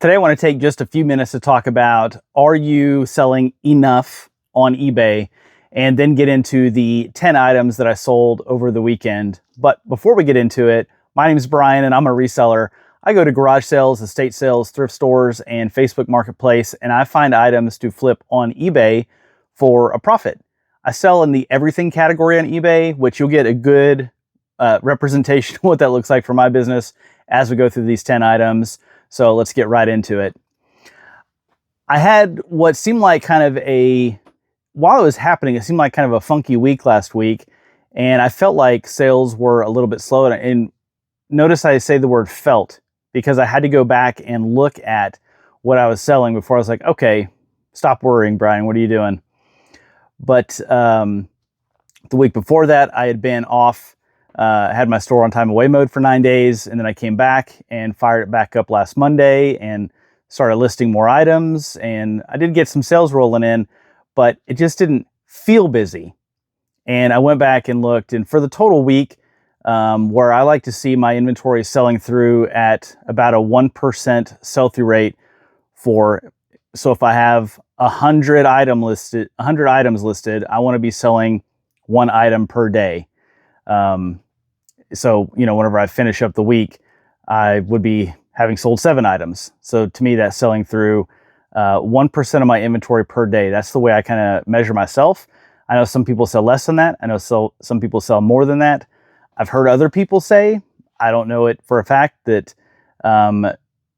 Today I want to take just a few minutes to talk about, are you selling enough on eBay? And then get into the 10 items that I sold over the weekend. But before we get into it, my name is Brian and I'm a reseller. I go to garage sales, estate sales, thrift stores, and Facebook Marketplace, and I find items to flip on eBay for a profit. I sell in the everything category on eBay, which you'll get a good representation of what that looks like for my business as we go through these 10 items. So let's get right into it. I had what seemed like while it was happening, it seemed like kind of a funky week last week. And I felt like sales were a little bit slow. And notice I say the word felt because I had to go back and look at what I was selling before I was like, okay, stop worrying, Brian, what are you doing? But the week before that, I had been off, had my store on time away mode for 9 days. And then I came back and fired it back up last Monday and started listing more items. And I did get some sales rolling in, but it just didn't feel busy. And I went back and looked, and for the total week, where I like to see my inventory selling through at about a 1% sell-through rate so if I have 100 items listed, I want to be selling one item per day. So, whenever I finish up the week, I would be having sold 7 items. So to me, that's selling through 1% of my inventory per day. That's the way I kind of measure myself. I know some people sell less than that. I know some people sell more than that. I've heard other people say, I don't know it for a fact, that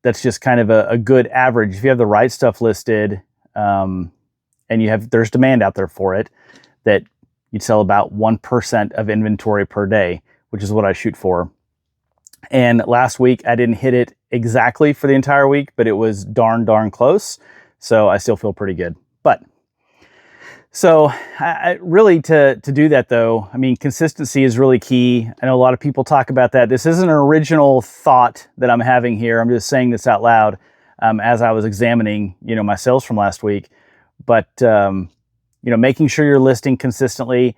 that's just kind of a good average. If you have the right stuff listed and there's demand out there for it, that you'd sell about 1% of inventory per day, which is what I shoot for. And last week, I didn't hit it exactly for the entire week, but it was darn close. So I still feel pretty good. So I really, to do that though, I mean, consistency is really key. I know a lot of people talk about that. This isn't an original thought that I'm having here. I'm just saying this out loud as I was examining, my sales from last week. But, making sure you're listing consistently.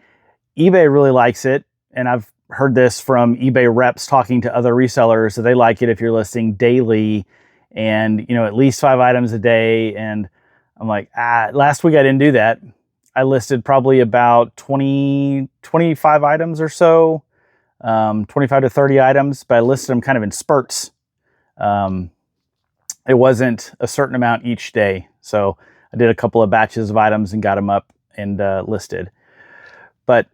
eBay really likes it. And I've heard this from eBay reps talking to other resellers, that they like it if you're listing daily and, at least 5 items a day. And I'm like, last week I didn't do that. I listed probably about 25 items or so, 25 to 30 items, but I listed them kind of in spurts. It wasn't a certain amount each day. So I did a couple of batches of items and got them up and listed. But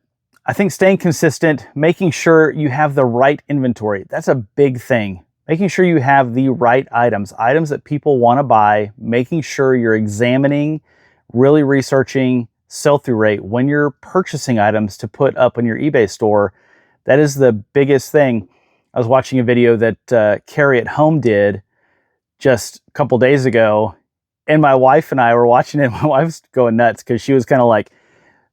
I think staying consistent, making sure you have the right inventory, that's a big thing. Making sure you have the right items that people want to buy, making sure you're examining, really researching sell-through rate when you're purchasing items to put up in your eBay store. That is the biggest thing. I was watching a video that Carrie at Home did just a couple days ago, and my wife and I were watching it. My wife's going nuts because she was kind of like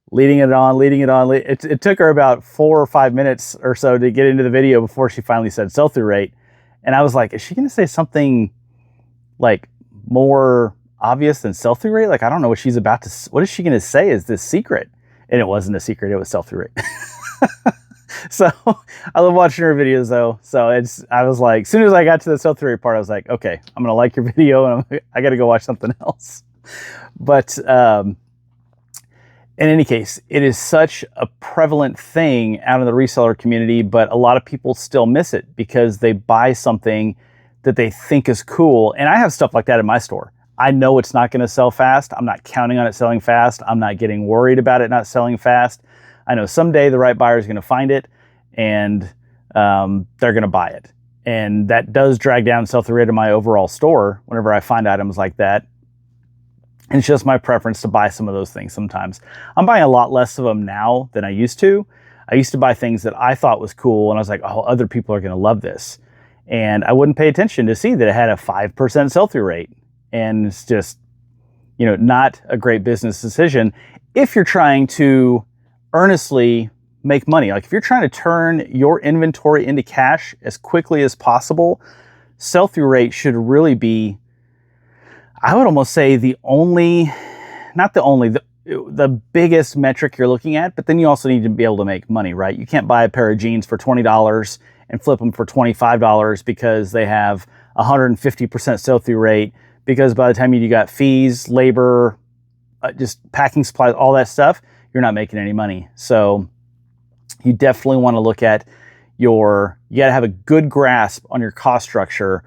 leading it on. It took her about 4 or 5 minutes or so to get into the video before she finally said sell-through rate. And I was like, is she going to say something like more obvious than sell-through rate? Like, I don't know what what is she going to say is this secret? And it wasn't a secret. It was sell-through rate. So I love watching her videos though. So I was like, as soon as I got to the sell-through rate part, I was like, okay, I'm going to like your video and I got to go watch something else. But, in any case, it is such a prevalent thing out in the reseller community, but a lot of people still miss it because they buy something that they think is cool. And I have stuff like that in my store. I know it's not going to sell fast. I'm not counting on it selling fast. I'm not getting worried about it not selling fast. I know someday the right buyer is going to find it and they're going to buy it. And that does drag down sell-through rate of my overall store whenever I find items like that. And it's just my preference to buy some of those things sometimes. I'm buying a lot less of them now than I used to. I used to buy things that I thought was cool and I was like, oh, other people are going to love this. And I wouldn't pay attention to see that it had a 5% sell-through rate. And it's just, not a great business decision if you're trying to earnestly make money. Like if you're trying to turn your inventory into cash as quickly as possible, sell-through rate should really be, I would almost say the biggest metric you're looking at, but then you also need to be able to make money, right? You can't buy a pair of jeans for $20 and flip them for $25 because they have 150% sell-through rate, because by the time you got fees, labor, just packing supplies, all that stuff, you're not making any money. So you definitely want to look at you got to have a good grasp on your cost structure,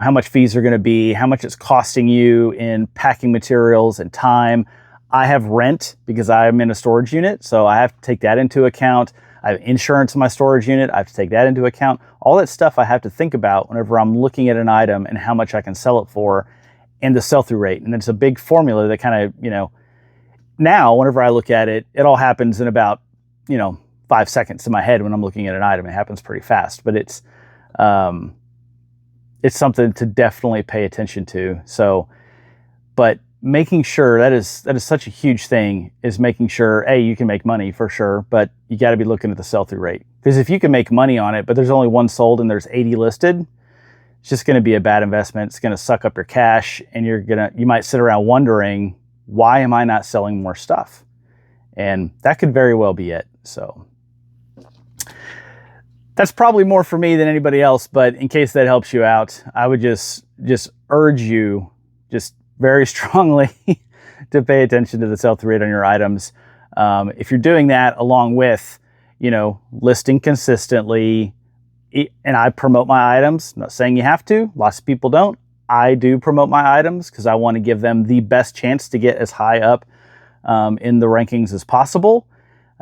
how much fees are going to be, how much it's costing you in packing materials and time. I have rent because I'm in a storage unit, so I have to take that into account. I have insurance in my storage unit. I have to take that into account. All that stuff I have to think about whenever I'm looking at an item and how much I can sell it for and the sell-through rate. And it's a big formula that kind of, now whenever I look at it, it all happens in about, 5 seconds in my head when I'm looking at an item. It happens pretty fast, but it's something to definitely pay attention to. So, but making sure that is such a huge thing, is making sure, you can make money for sure, but you got to be looking at the sell-through rate. Because if you can make money on it, but there's only one sold and there's 80 listed, it's just going to be a bad investment. It's going to suck up your cash, and you might sit around wondering, why am I not selling more stuff? And that could very well be it. So that's probably more for me than anybody else, but in case that helps you out, I would just urge you just very strongly to pay attention to the sell-through rate on your items. If you're doing that along with, listing consistently, and I promote my items, I'm not saying you have to, lots of people don't. I do promote my items because I want to give them the best chance to get as high up in the rankings as possible.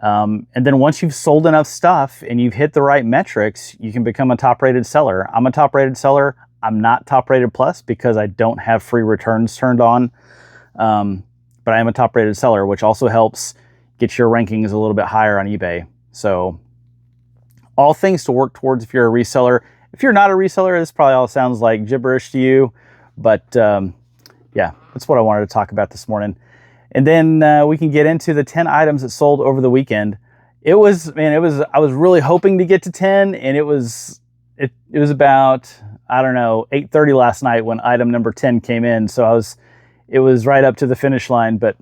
And then once you've sold enough stuff and you've hit the right metrics, you can become a top-rated seller. I'm a top-rated seller. I'm not top-rated plus because I don't have free returns turned on. But I am a top-rated seller, which also helps get your rankings a little bit higher on eBay. So all things to work towards if you're a reseller. If you're not a reseller, this probably all sounds like gibberish to you. But yeah, that's what I wanted to talk about this morning. And then we can get into the 10 items that sold over the weekend. I was really hoping to get to 10, and it was about, 8:30 last night when item number 10 came in. So it was right up to the finish line, but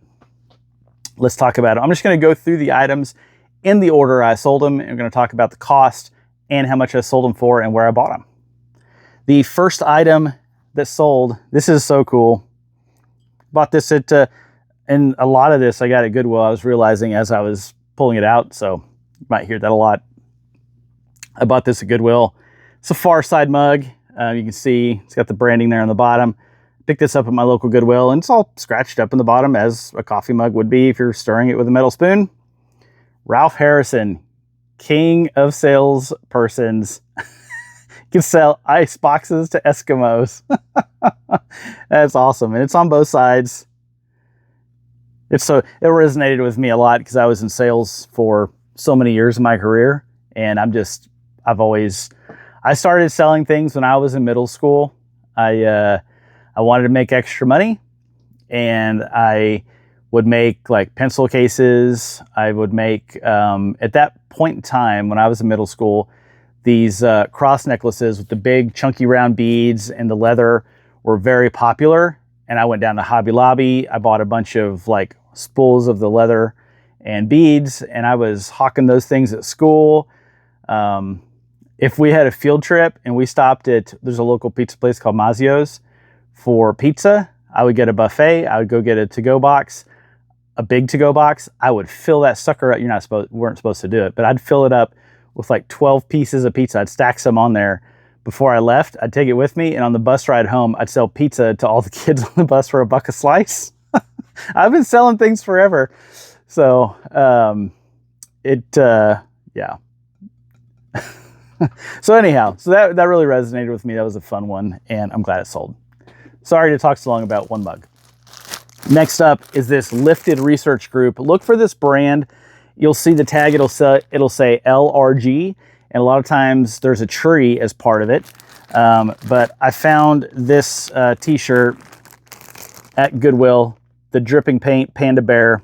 let's talk about it. I'm just going to go through the items in the order I sold them. And I'm going to talk about the cost and how much I sold them for and where I bought them. The first item that sold, this is so cool. Bought this at, and a lot of this I got at Goodwill. I was realizing as I was pulling it out, so you might hear that a lot. I bought this at Goodwill. It's a Far Side mug. You can see it's got the branding there on the bottom. Picked this up at my local Goodwill, and it's all scratched up in the bottom as a coffee mug would be if you're stirring it with a metal spoon. Ralph Harrison, king of salespersons, can sell ice boxes to Eskimos. That's awesome, and it's on both sides. It resonated with me a lot because I was in sales for so many years in my career, and I started selling things when I was in middle school. I wanted to make extra money, and I would make like pencil cases. I would make, at that point in time when I was in middle school, these cross necklaces with the big chunky round beads and the leather were very popular. And I went down to Hobby Lobby. I bought a bunch of like spools of the leather and beads, and I was hawking those things at school. If we had a field trip and we stopped there's a local pizza place called Mazio's for pizza, I would get a buffet. I would go get a to-go box, a big to-go box. I would fill that sucker up. Weren't supposed to do it, but I'd fill it up with like 12 pieces of pizza. I'd stack some on there. Before I left, I'd take it with me, and on the bus ride home, I'd sell pizza to all the kids on the bus for $1 a slice. I've been selling things forever. So, yeah. So anyhow, that really resonated with me. That was a fun one, and I'm glad it sold. Sorry to talk so long about one mug. Next up is this Lifted Research Group. Look for this brand. You'll see the tag. It'll say LRG. And a lot of times there's a tree as part of it. But I found this t-shirt at Goodwill, the Dripping Paint Panda Bear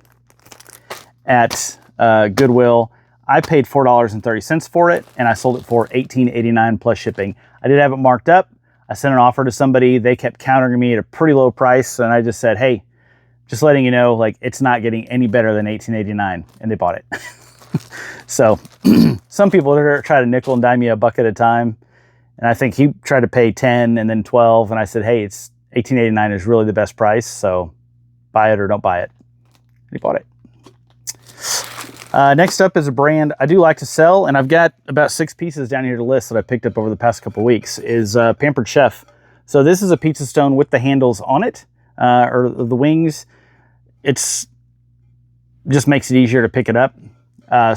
at Goodwill. I paid $4.30 for it, and I sold it for $18.89 plus shipping. I did have it marked up. I sent an offer to somebody. They kept countering me at a pretty low price, and I just said, hey, just letting you know, like, it's not getting any better than $18.89, and they bought it. So some people try to nickel and dime me a buck at a time, And I think he tried to pay 10 and then 12. And I said, hey, it's $18.89 is really the best price. So buy it or don't buy it. And he bought it. Next up is a brand I do like to sell, and I've got about 6 pieces down here to list that I picked up over the past couple weeks, is Pampered Chef. So this is a pizza stone with the handles on it, or the wings. It's just makes it easier to pick it up.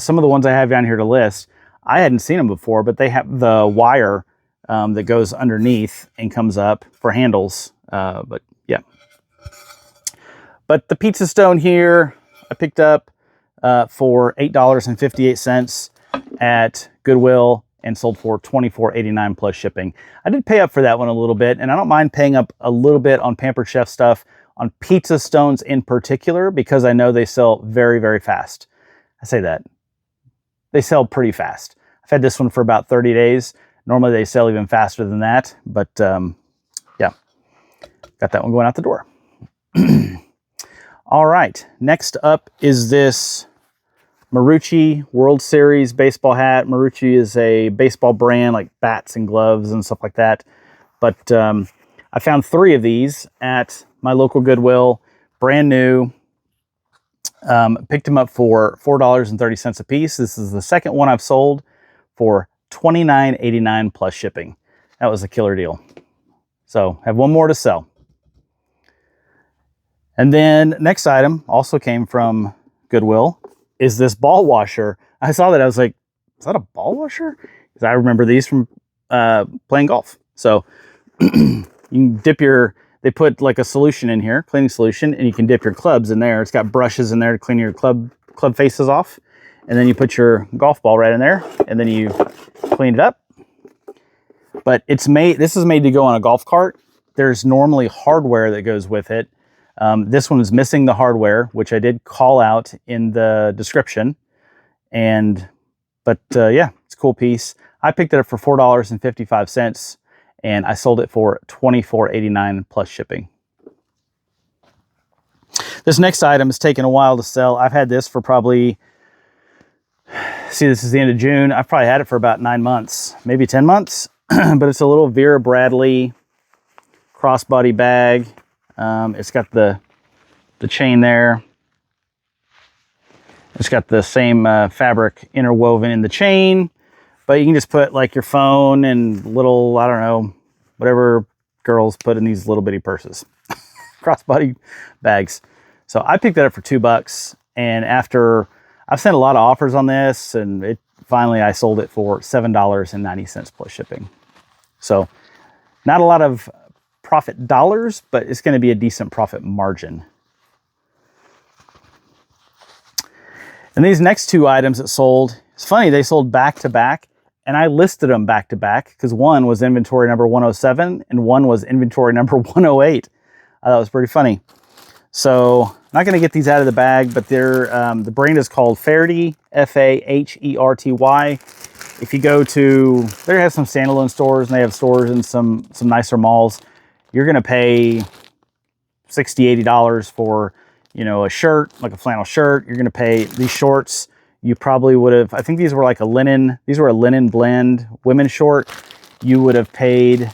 Some of the ones I have down here to list, I hadn't seen them before, but they have the wire that goes underneath and comes up for handles. But yeah. But the pizza stone here, I picked up for $8.58 at Goodwill and sold for $24.89 plus shipping. I did pay up for that one a little bit, and I don't mind paying up a little bit on Pampered Chef stuff, on pizza stones in particular, because I know they sell very, very fast. I say that. They sell pretty fast. I've had this one for about 30 days. Normally they sell even faster than that, but yeah, got that one going out the door. All right, next up is this Marucci World Series baseball hat. Marucci is a baseball brand, like bats and gloves and stuff like that. But I found 3 of these at my local Goodwill, brand new. Picked them up for $4.30 a piece. This is the second one I've sold for $29.89 plus shipping. That was a killer deal. So have one more to sell. And then next item also came from Goodwill is this ball washer. I saw that, I was like, is that a ball washer? Because I remember these from playing golf. So you can dip they put like a solution in here, cleaning solution, and you can dip your clubs in there. It's got brushes in there to clean your club faces off. And then you put your golf ball right in there, and then you clean it up. But this is made to go on a golf cart. There's normally hardware that goes with it. This one is missing the hardware, which I did call out in the description. But yeah, it's a cool piece. I picked it up for $4.55, and I sold it for $24.89 plus shipping. This next item has taken a while to sell. I've had this for probably, see, this is the end of June. I've probably had it for about 9 months, maybe 10 months. But it's a little Vera Bradley crossbody bag. It's got the chain there. It's got the same fabric interwoven in the chain, but you can just put like your phone and little, I don't know, whatever girls put in these little bitty purses, crossbody bags. So I picked that up for $2, and after I've sent a lot of offers on this, and finally I sold it for $7.90 plus shipping. So not a lot of profit dollars, but it's going to be a decent profit margin. And these next 2 items that sold, it's funny, they sold back to back, and I listed them back to back because one was inventory number 107 and one was inventory number 108. I thought it was pretty funny. So I'm not going to get these out of the bag, but they're the brand is called Faherty, F-A-H-E-R-T-Y. If you go to, they have some standalone stores, and they have stores in some nicer malls. You're going to pay $60, $80 for, a shirt, like a flannel shirt. You're going to pay these shorts. You probably would have, I think these were like a linen blend women's short. You would have paid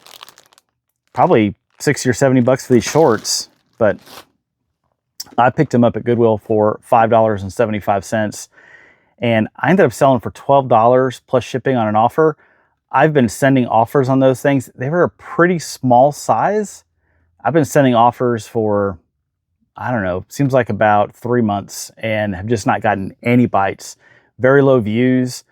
probably $60 or $70 for these shorts, but I picked them up at Goodwill for $5.75, and I ended up selling for $12 plus shipping on an offer. I've been sending offers on those things. They were a pretty small size. I've been sending offers for, I don't know, seems like about 3 months, and have just not gotten any bites. Very low views.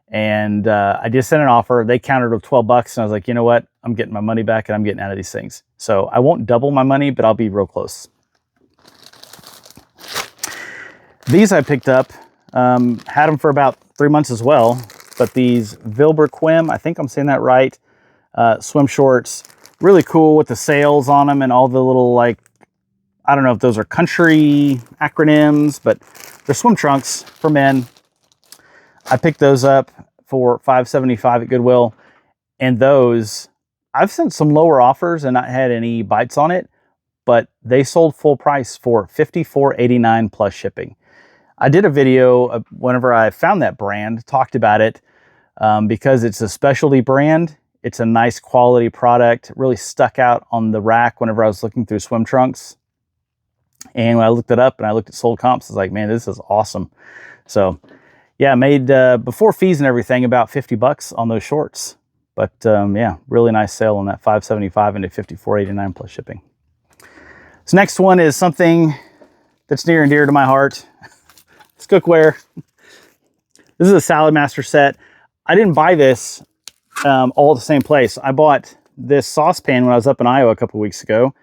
And I just sent an offer. They countered with $12, and I was like, you know what? I'm getting my money back, and I'm getting out of these things. So I won't double my money, but I'll be real close. These I picked up, had them for about 3 months as well. But these Vilebrequin, I think I'm saying that right, swim shorts, really cool with the sails on them and all the little, like, I don't know if those are country acronyms, but they're swim trunks for men. I picked those up for $5.75 at Goodwill, and those, I've sent some lower offers and not had any bites on it, but they sold full price for $54.89 plus shipping. I did a video whenever I found that brand, talked about it, because it's a specialty brand. It's a nice quality product. It really stuck out on the rack whenever I was looking through swim trunks. And when I looked it up and I looked at sold comps, I was like, man, this is awesome. So yeah, I made, before fees and everything, about 50 bucks on those shorts. But yeah, really nice sale on that $5.75 into $54.89 plus shipping. This next one is something that's near and dear to my heart. It's cookware. This is a Salad Master set. I didn't buy this all at the same place. I bought this saucepan when I was up in Iowa a couple weeks ago.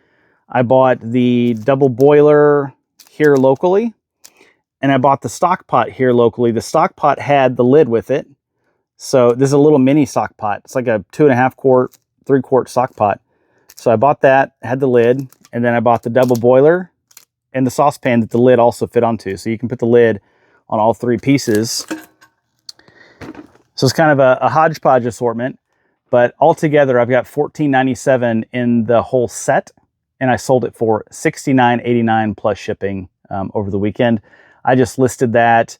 I bought the double boiler here locally, and I bought the stock pot here locally. The stock pot had the lid with it. So this is a little mini stock pot. It's like a 2.5 quart, 3 quart stock pot. So I bought that, had the lid, and then I bought the double boiler and the saucepan that the lid also fit onto. So you can put the lid on all 3 pieces. So it's kind of a hodgepodge assortment, but altogether I've got $14.97 in the whole set, and I sold it for $69.89 plus shipping over the weekend. I just listed that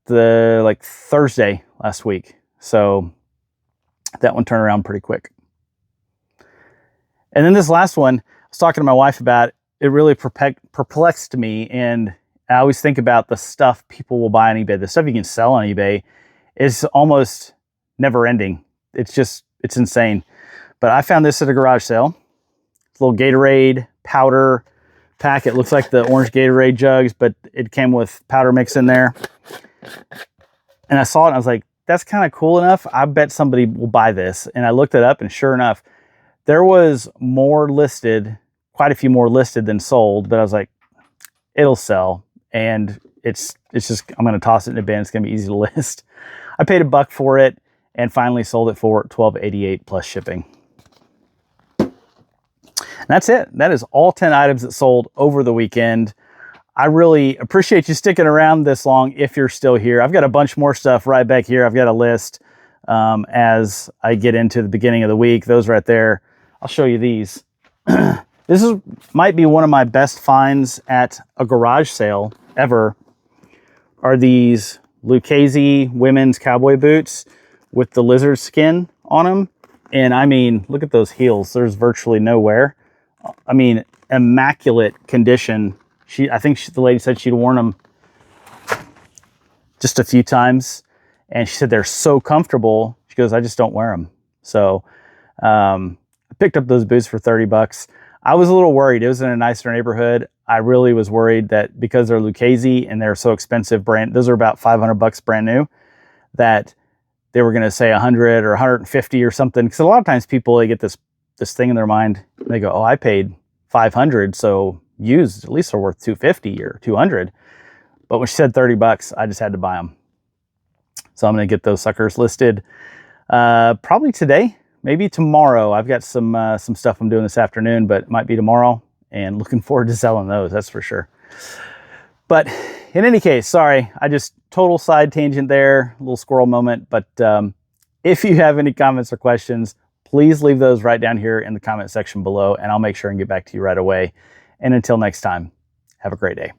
Thursday last week. So that one turned around pretty quick. And then this last one, I was talking to my wife about, it really perplexed me. And I always think about the stuff people will buy on eBay. The stuff you can sell on eBay is almost never ending. It's insane. But I found this at a garage sale. It's a little Gatorade powder pack. It looks like the orange Gatorade jugs, but it came with powder mix in there. And I saw it and I was like, that's kind of cool enough. I bet somebody will buy this. And I looked it up, and sure enough, there was more listed, quite a few more listed than sold, but I was like, it'll sell. And it's just, I'm going to toss it in a bin. It's going to be easy to list. I paid $1 for it and finally sold it for $12.88 plus shipping. And that's it. That is all 10 items that sold over the weekend. I really appreciate you sticking around this long if you're still here. I've got a bunch more stuff right back here. I've got a list as I get into the beginning of the week. Those right there. I'll show you these. Might be one of my best finds at a garage sale ever, are these Lucchese women's cowboy boots with the lizard skin on them. And I mean, look at those heels. There's virtually no wear. I mean, immaculate condition. The lady said she'd worn them just a few times, and she said they're so comfortable. She goes, I just don't wear them. So I picked up those boots for 30 bucks. I was a little worried. It was in a nicer neighborhood. I really was worried that because they're Lucchese and they're so expensive those are about 500 bucks brand new, that they were going to say 100 or 150 or something. Because a lot of times people, they get this thing in their mind. They go, oh, I paid 500, so used at least are worth 250 or 200. But when she said 30 bucks, I just had to buy them. So I'm going to get those suckers listed probably today, maybe tomorrow. I've got some stuff I'm doing this afternoon, but it might be tomorrow, and looking forward to selling those, that's for sure. But in any case, sorry, I just total side tangent there, a little squirrel moment. But if you have any comments or questions, please leave those right down here in the comment section below, and I'll make sure and get back to you right away. And until next time, have a great day.